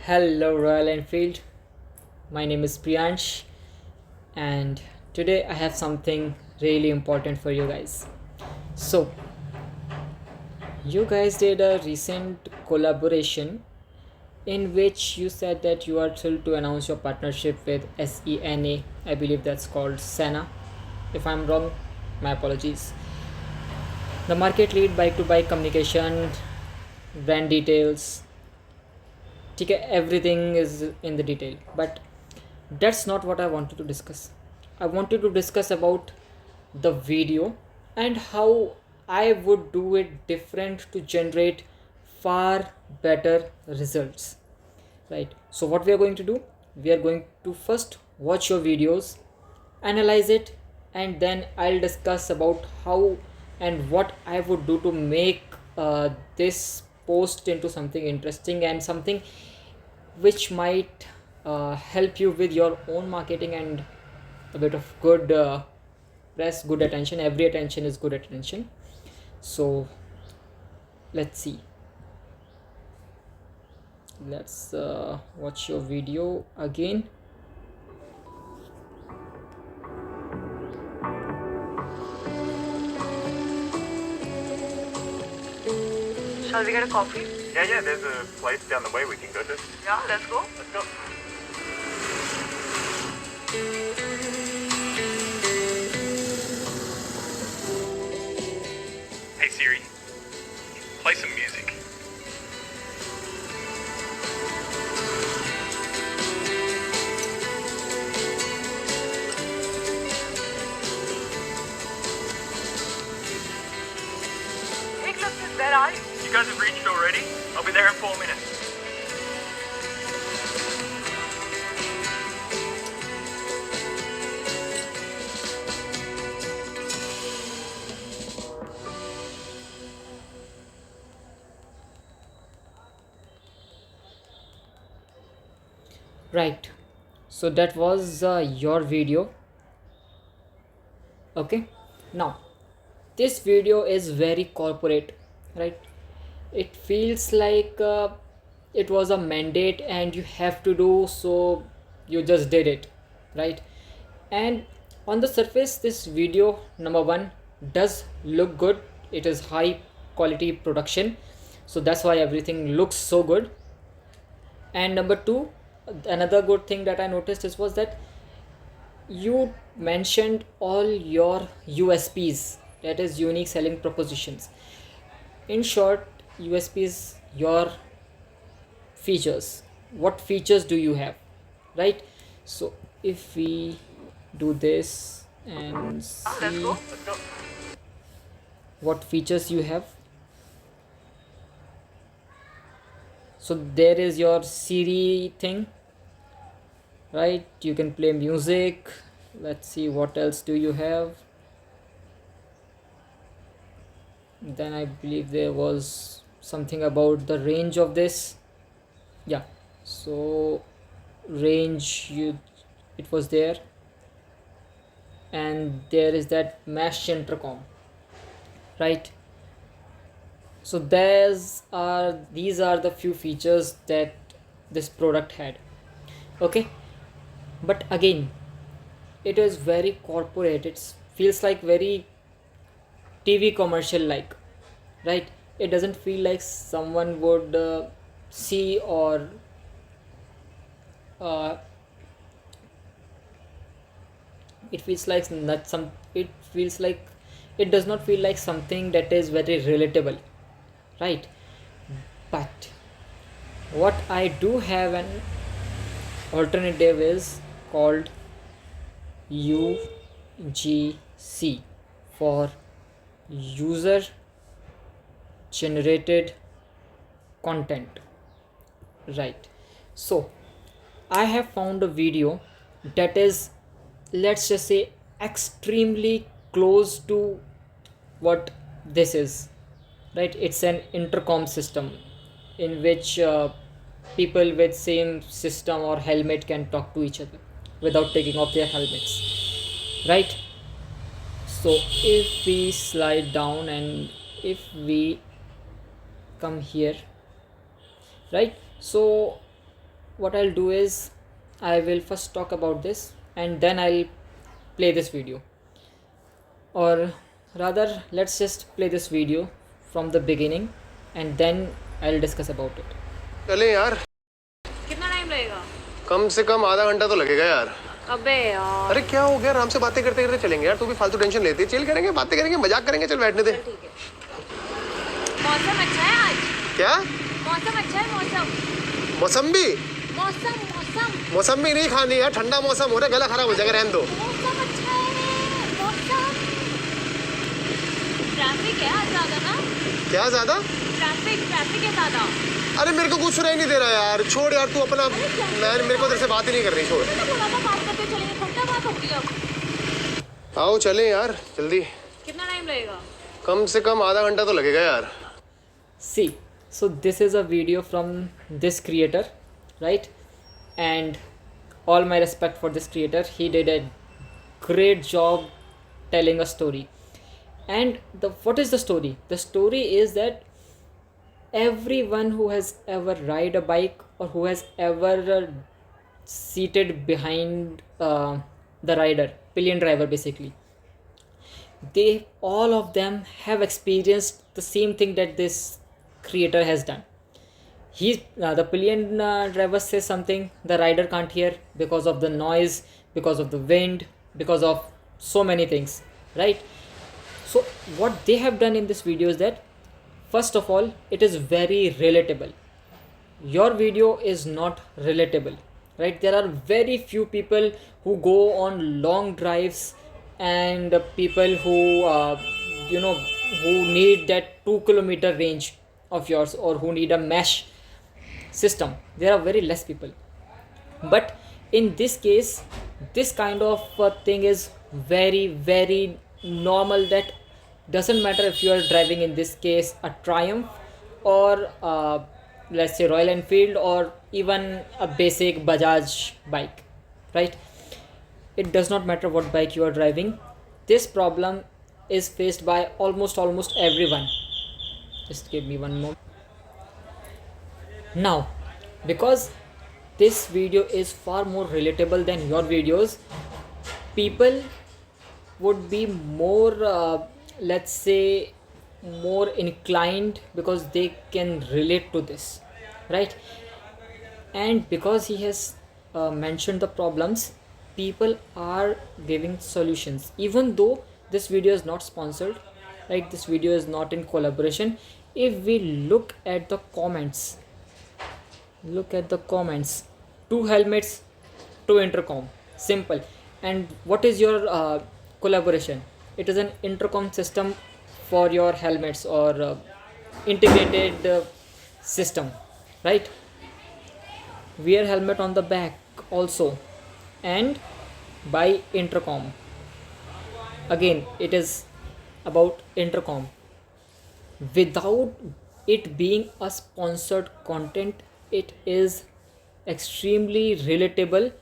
Hello, Royal Enfield. My name is Priyansh, and today I have something really important for you guys. So, you guys did a recent collaboration in which you said that you are thrilled to announce your partnership with SENA. I believe that's called SENA. If I'm wrong, my apologies. The market lead bike to bike communication, brand details, okay, everything is in the detail. But that's not what I wanted to discuss. I wanted to discuss about the video and how I would do it different to generate far better results. Right. So what we are going to do, we are going to first watch your videos, analyze it, and then I'll discuss about how and what I would do to make this post into something interesting and something which might help you with your own marketing and a bit of good press, good attention. Every attention is good attention. So let's see. Let's watch your video again. Shall we get a coffee? Yeah, there's a place down the way we can go to. Yeah, let's go. Let's go. Hey Siri, play some music. Hey, Clifton, where are you? You guys have reached already? I'll be there in 4 minutes. Right. So that was your video. Okay. Now, this video is very corporate, right? It feels like it was a mandate and you have to do, so you just did it, right? And on the surface, this video, number one, does look good. It is high quality production, so that's why everything looks so good. And number two, another good thing that I noticed is was that you mentioned all your USPs, that is unique selling propositions. In short, USPs, your features. What features do you have, right? So if we do this and Let's see go. Let's go. what features you have. So there is your Siri thing, right? You can play music. Let's see what else do you have. Then I believe there was something about the range of this. Yeah, so range, you, it was there. And there is that mesh intercom, right? So these are the few features that this product had. Okay, but again, it is very corporate. It feels like very TV commercial like, right? It doesn't feel like someone would see or uh, it feels like not some it feels like it does not feel like something that is very relatable, right? But what I do have an alternative is called UGC, for user generated content, right? So I have found a video that is, let's just say, extremely close to what this is, right? It's an intercom system in which people with same system or helmet can talk to each other without taking off their helmets, right? So if we slide down and if we come here, right? So what I'll do is I will first talk about this and then I'll play this video, or rather let's just play this video from the beginning and then I'll discuss about it. चले यार, कितना time लगेगा? कम से कम आधा घंटा तो लगेगा यार। अबे यार। अरे क्या हो गया, आराम से बातें करते करते चलेंगे यार। तू भी फालतू टेंशन लेती है। चिल करेंगे, बातें करेंगे, मजाक करेंगे। चल बैठने दे। ठीक है। मौसम अच्छा है आज। क्या मौसम अच्छा है, मौसम। मौसम्बी? मौसम मौसम मौसम्बी नहीं खानी यार, ठंडा मौसम हो रहा है, गला खराब हो जाएगा, रहने दो। मौसम अच्छा है, मौसम। ट्रैफिक है आज ज्यादा ना? क्या ज्यादा? ट्रैफिक है ज्यादा। अरे मेरे को कुछ सुनाई नहीं दे रहा यार, छोड़ यार तू अपना। मैं मेरे को तेरे से बात ही नहीं कर रही, छोड़। थोड़ा सा बात करते चलेंगे, घंटा बात होगी अब। आओ चले यार जल्दी। कितना टाइम लगेगा? कम से कम आधा घंटा तो लगेगा यार। See, so this is a video from this creator, right? And all my respect for this creator. He did a great job telling a story. And what is the story? The story is that everyone who has ever ride a bike or who has ever seated behind the rider, pillion driver basically, they all of them have experienced the same thing that this creator has done. The pillion driver says something the rider can't hear because of the noise, because of the wind, because of so many things, right? So what they have done in this video is that first of all it is very relatable. Your video is not relatable, right? There are very few people who go on long drives and people who who need that 2 kilometer range of yours, or who need a mesh system. There are very less people, but in this case this kind of thing is very very normal. That doesn't matter if you are driving, in this case, a Triumph, or let's say Royal Enfield, or even a basic Bajaj bike, right? It does not matter what bike you are driving. This problem is faced by almost everyone. Just give me one more. Now, because this video is far more relatable than your videos, people would be more let's say more inclined, because they can relate to this, right? And because he has mentioned the problems, people are giving solutions. Even though this video is not sponsored, right, this video is not in collaboration, if we look at the comments, two helmets, two intercom, simple. And what is your collaboration? It is an intercom system for your helmets, or integrated system, right? Wear helmet on the back also, and buy intercom. Again, it is about intercom. Without it being a sponsored content, it is extremely relatable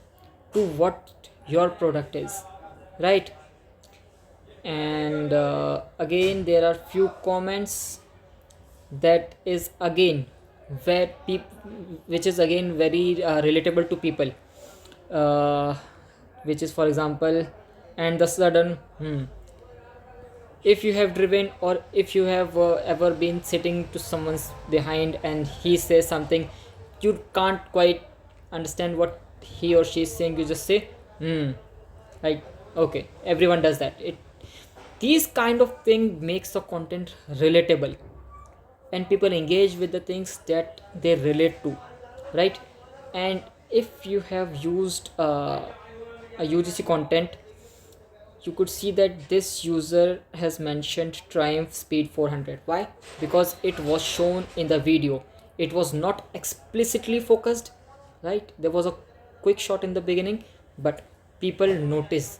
to what your product is, right? And again, there are few comments that is again which is again very relatable to people, which is, for example, and the sudden if you have driven, or if you have ever been sitting to someone's behind and he says something, you can't quite understand what he or she is saying, you just say like, okay, everyone does that. These kind of thing makes the content relatable, and people engage with the things that they relate to, right? And if you have used a UGC content, you could see that this user has mentioned Triumph Speed 400. Why? Because it was shown in the video. It was not explicitly focused, right? There was a quick shot in the beginning, but people notice.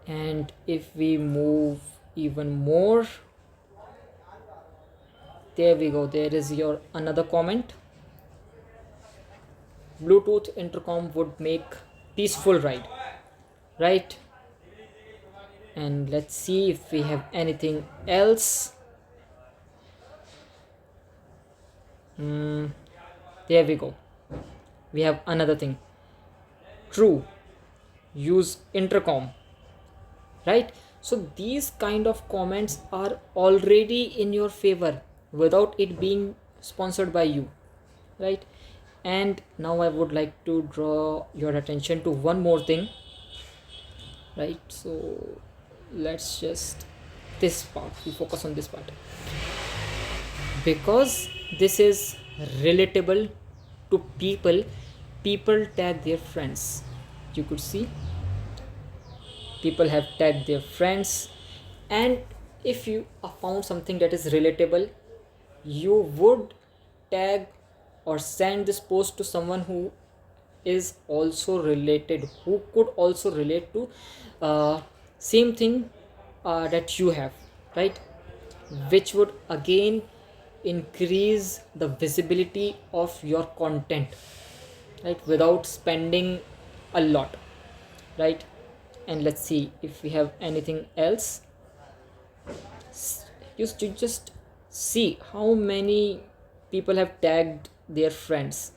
And if we move even more, there we go, there is your another comment. Bluetooth intercom would make peaceful ride, right? And let's see if we have anything else. There we go. We have another thing. True. Use intercom. Right? So these kind of comments are already in your favor without it being sponsored by you. Right? And now I would like to draw your attention to one more thing. Right? So let's just this part. We focus on this part. Because this is relatable to people tag their friends. You could see people have tagged their friends, and if you found something that is relatable, you would tag or send this post to someone who is also related, who could also relate to same thing that you have, right? Which would again increase the visibility of your content, right, without spending a lot, right? And let's see if we have anything else. You just see how many people have tagged their friends,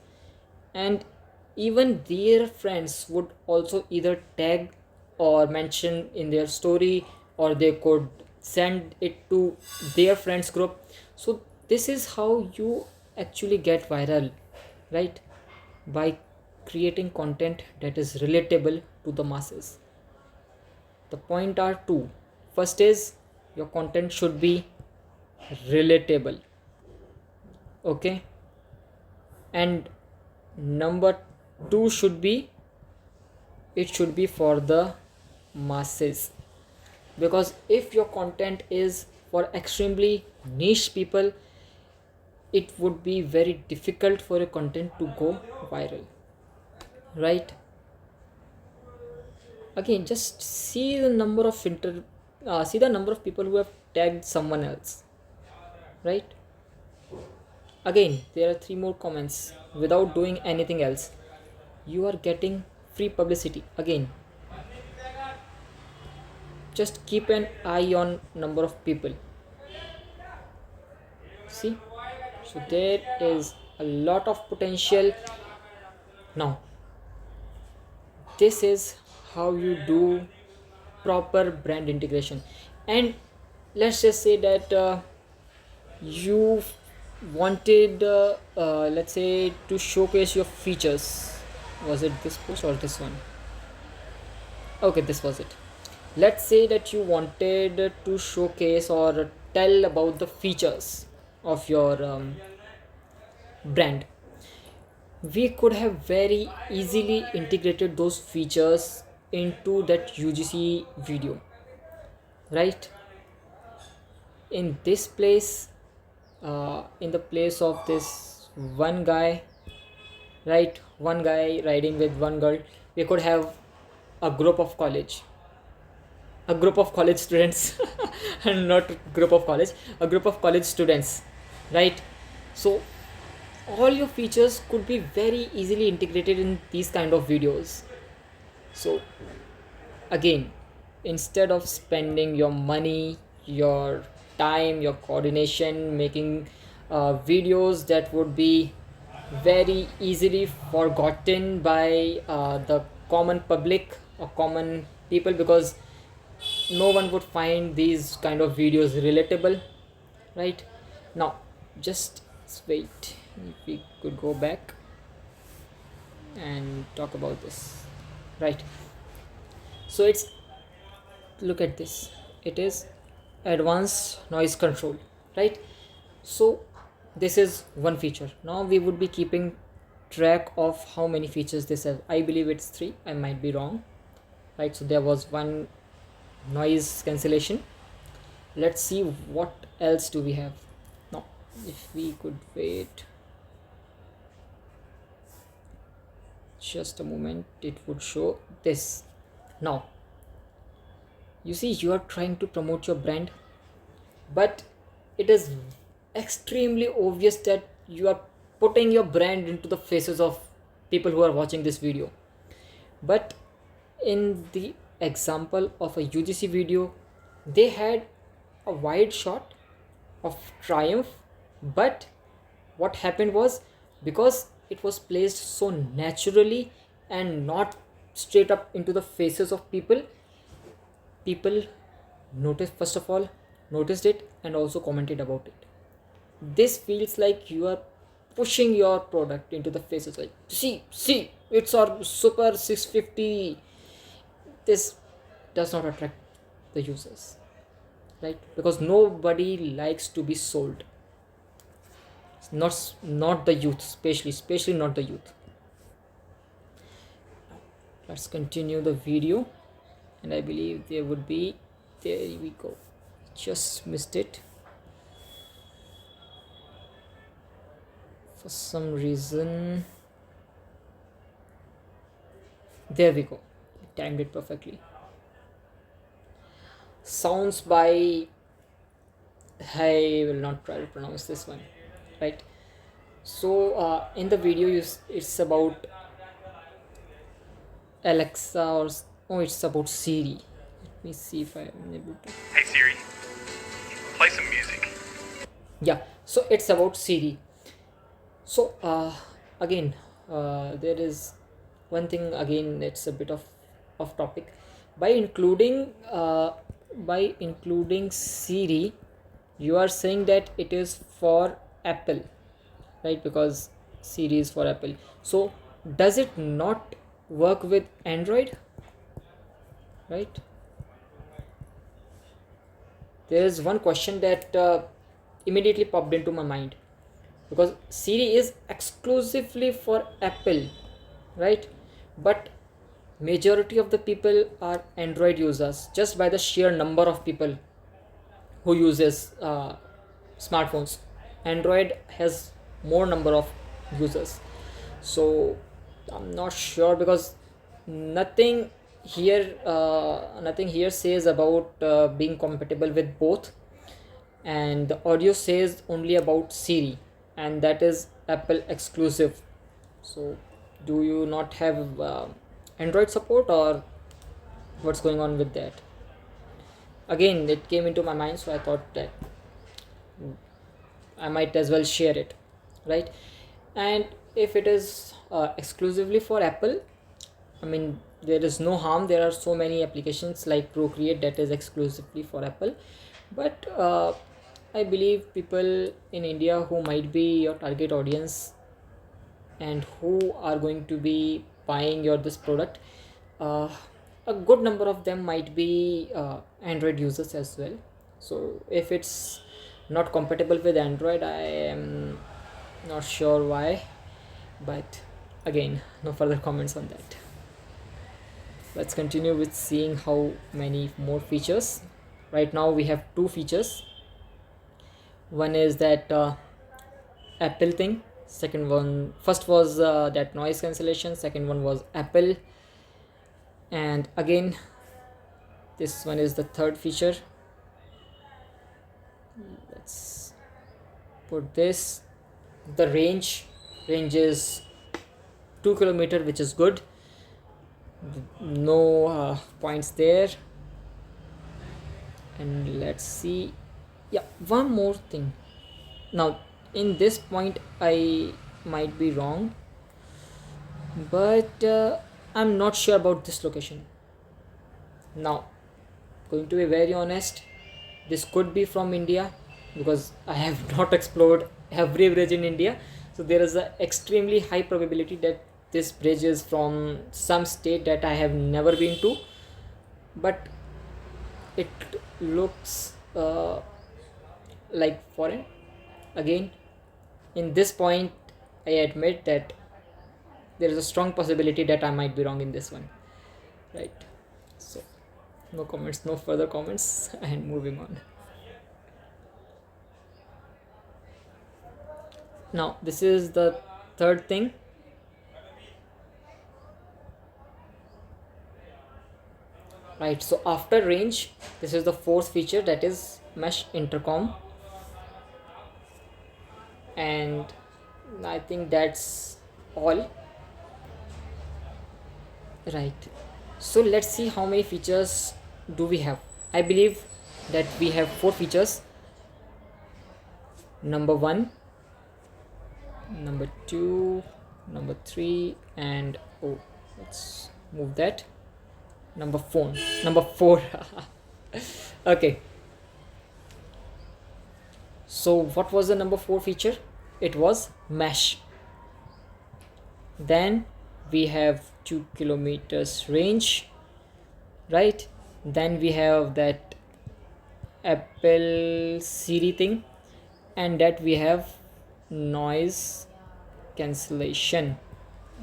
and even their friends would also either tag or mention in their story, or they could send it to their friends group. So this is how you actually get viral, right? By creating content that is relatable to the masses. The point are two. First is your content should be relatable, okay, and number two should be it should be for the masses. Because if your content is for extremely niche people, it would be very difficult for your content to go viral, right? Again, just see the number of see the number of people who have tagged someone else, right? Again, there are three more comments without doing anything else. You are getting free publicity. Again, just keep an eye on number of people. See, so there is a lot of potential. Now this is how you do proper brand integration. And let's just say that you wanted let's say to showcase your features. Was it this post or this one? Okay, this was it. Let's say that you wanted to showcase or tell about the features of your brand. We could have very easily integrated those features into that UGC video, right? In this place, in the place of this one guy, right, one guy riding with one girl, we could have a group of college, a group of college students and not group of college, a group of college students, right? So all your features could be very easily integrated in these kind of videos. So again, instead of spending your money, your time, your coordination making videos that would be very easily forgotten by the common public or common people, because no one would find these kind of videos relatable, right? Now just wait, if we could go back and talk about this, right? So it's, look at this, it is advanced noise control, right? So this is one feature. Now we would be keeping track of how many features this has. I believe it's 3, I might be wrong, right? So there was one noise cancellation. Let's see what else do we have. Now if we could wait just a moment, it would show this. Now you see, you are trying to promote your brand, but it is extremely obvious that you are putting your brand into the faces of people who are watching this video. But in the example of a UGC video, they had a wide shot of Triumph, but what happened was, because it was placed so naturally and not straight up into the faces of people. People noticed, first of all, noticed it and also commented about it. This feels like you are pushing your product into the faces, like, see, it's our super 650. This does not attract the users, right? Because nobody likes to be sold. Not the youth, especially not the youth. Let's continue the video, and I believe there would be, there we go, just missed it for some reason. There we go, timed it perfectly. Sounds by, I will not try to pronounce this one, right? So in the video it's about Alexa, or oh, it's about Siri. Let me see if I am able to. Hey Siri, play some music. Yeah, so it's about Siri. So again, there is one thing, again it's a bit of off topic. By including Siri, you are saying that it is for Apple, right? Because Siri is for Apple. So does it not work with Android, right? There is one question that immediately popped into my mind, because Siri is exclusively for Apple, right? But majority of the people are Android users, just by the sheer number of people who uses smartphones. Android has more number of users. So I'm not sure, because nothing here says about being compatible with both, and the audio says only about Siri, and that is Apple exclusive. So do you not have Android support, or what's going on with that? Again, it came into my mind, so I thought that I might as well share it, right? And if it is exclusively for Apple, I mean, there is no harm. There are so many applications like Procreate that is exclusively for Apple. But I believe people in India who might be your target audience and who are going to be buying your this product, uh, a good number of them might be Android users as well. So if it's not compatible with Android, I am not sure why, but again, no further comments on that. Let's continue with seeing how many more features. Right now we have two features. One is that Apple thing. First was that noise cancellation. Second one was Apple. And again, this one is the third feature. Let's put this. The range is 2 kilometer, which is good. No points there. And let's see. Yeah, one more thing. Now in this point I might be wrong, but I'm not sure about this location. Now, going to be very honest, this could be from India, because I have not explored every bridge in India. So there is a extremely high probability that this bridge is from some state that I have never been to, but it looks like foreign. Again, in this point I admit that there is a strong possibility that I might be wrong in this one, right? So no comments, no further comments, and moving on. Now this is the third thing. Right, so after range, this is the fourth feature, that is mesh intercom. And I think that's all. Right, so let's see how many features do we have. I believe that we have 4 features. Number 1, number 2, number 3, and oh, let's move that. Number 4. Okay, so what was the number 4 feature? It was mesh. Then we have 2 kilometers range, right? Then we have that Apple Siri thing, and that we have noise cancellation.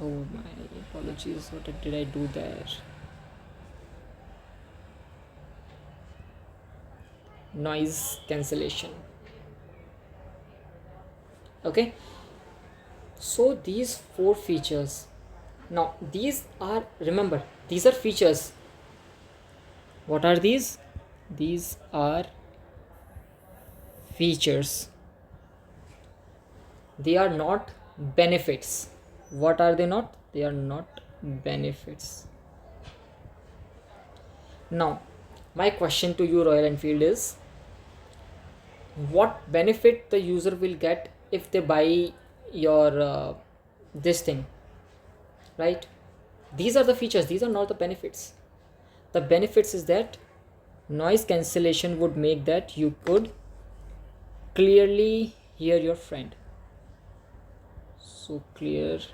Oh my apologies, what did I do there? Noise cancellation. Okay, so these 4 features. Now these are, remember, these are features. What are these? These are features. They are not benefits. What are they not? They are not benefits. Now my question to you, Royal Enfield, is what benefit the user will get if they buy your this thing, right? These are the features, these are not the benefits. The benefits is that noise cancellation would make that you could clearly hear your friend. So clearly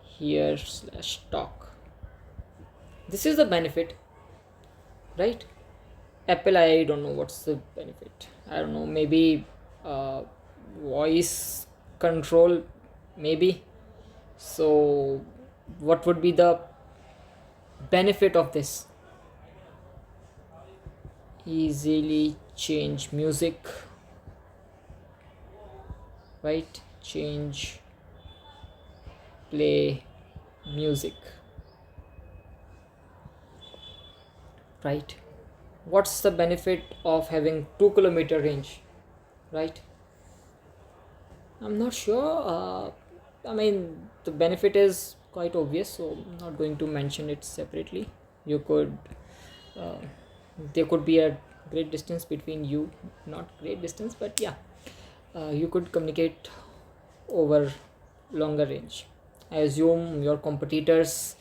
hear / talk. This is the benefit, right? Apple, I don't know what's the benefit. I don't know, maybe voice control, maybe. So what would be the benefit of this? Easily change music, right? Play music, right? What's the benefit of having 2 kilometer range, right? I'm not sure. I mean, the benefit is quite obvious, so I'm not going to mention it separately. You could there could be a great distance between you, not great distance, but yeah, you could communicate over longer range. I assume your competitors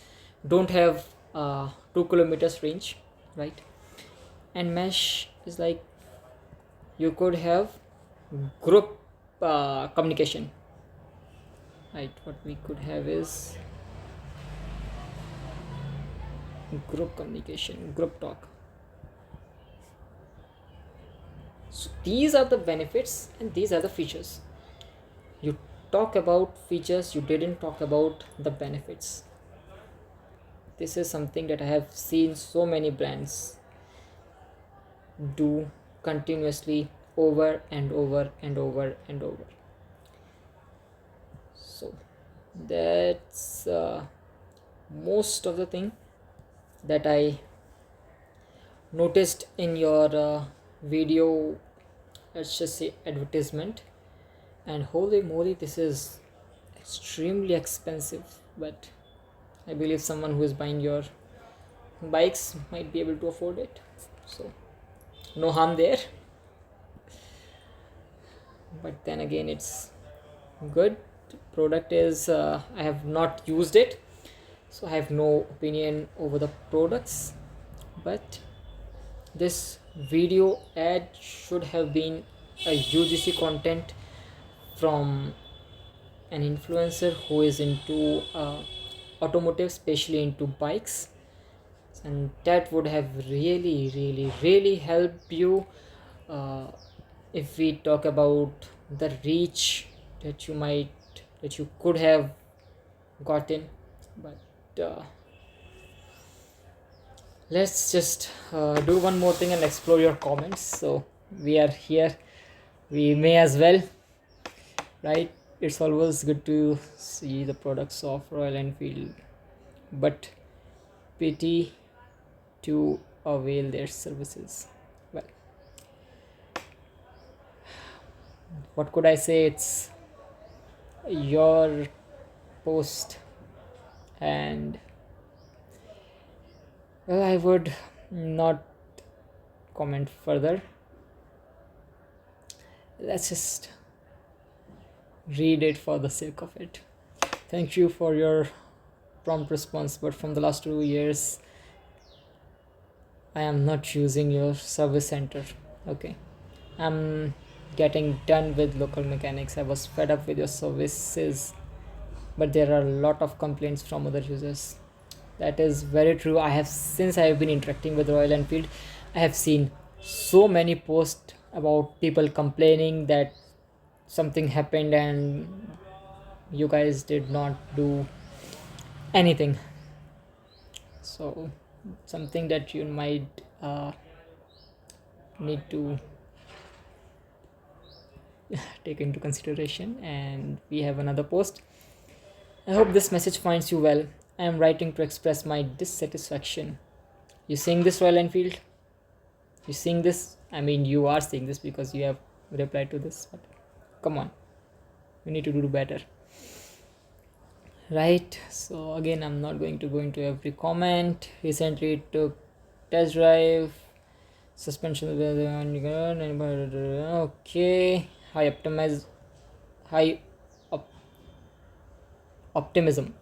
don't have 2 kilometers range, right? And mesh is like you could have group communication, right? What we could have is group communication, group talk. So these are the benefits and these are the features. You talk about features, you didn't talk about the benefits. This is something that I have seen so many brands do continuously over and over and over and over. So that's most of the thing that I noticed in your video, let's just say advertisement. And holy moly, this is extremely expensive, but I believe someone who is buying your bikes might be able to afford it, so no harm there. But then again, it's good product. Is I have not used it, so I have no opinion over the products, but this video ad should have been a UGC content from an influencer who is into automotive, especially into bikes, and that would have really helped you if we talk about the reach that you could have gotten. But let's just do one more thing and explore your comments. So we are here, we may as well, right? It's always good to see the products of Royal Enfield, but pity to avail their services. Well, what could I say? It's your post, and well, I would not comment further. Let's just read it for the sake of it. Thank you for your prompt response, but from the last 2 years I am not using your service center. Okay, I'm getting done with local mechanics. I was fed up with your services, but there are a lot of complaints from other users. That is very true. Since I have been interacting with Royal Enfield, I have seen so many posts about people complaining that something happened and you guys did not do anything. So something that you might need to take into consideration. And we have another post. I hope this message finds you well. I am writing to express my dissatisfaction. You seeing this, Royal Enfield? You seeing this? I mean, you are seeing this because you have replied to this, but come on, we need to do better, right? So again, I'm not going to go into every comment. Recently it took test drive, suspension of the okay, high op- optimism.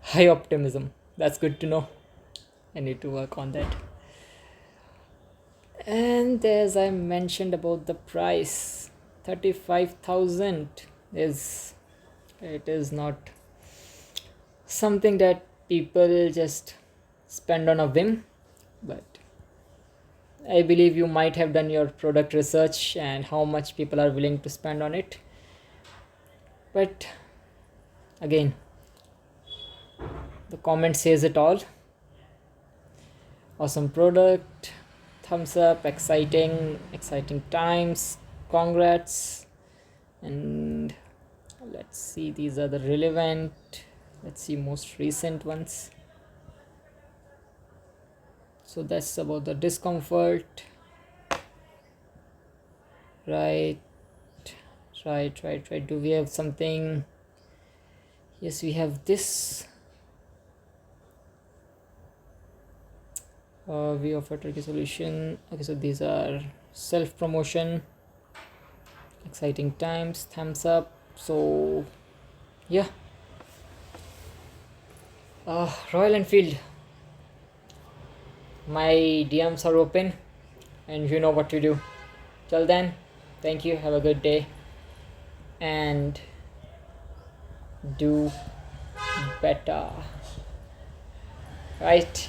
High optimism, that's good to know. I need to work on that. And as I mentioned about the price, 35,000 is, it is not something that people just spend on a whim, but I believe you might have done your product research and how much people are willing to spend on it. But again, the comment says it all. Awesome product, thumbs up, exciting times, congrats. And let's see, these are the relevant, let's see most recent ones. So that's about the discomfort, right. Do we have something? Yes, we have this. We offer tricky solution. Okay, so these are self promotion, exciting times, thumbs up. So yeah, Royal Enfield, my DMs are open and you know what to do. Till then, thank you, have a good day, and do better, right?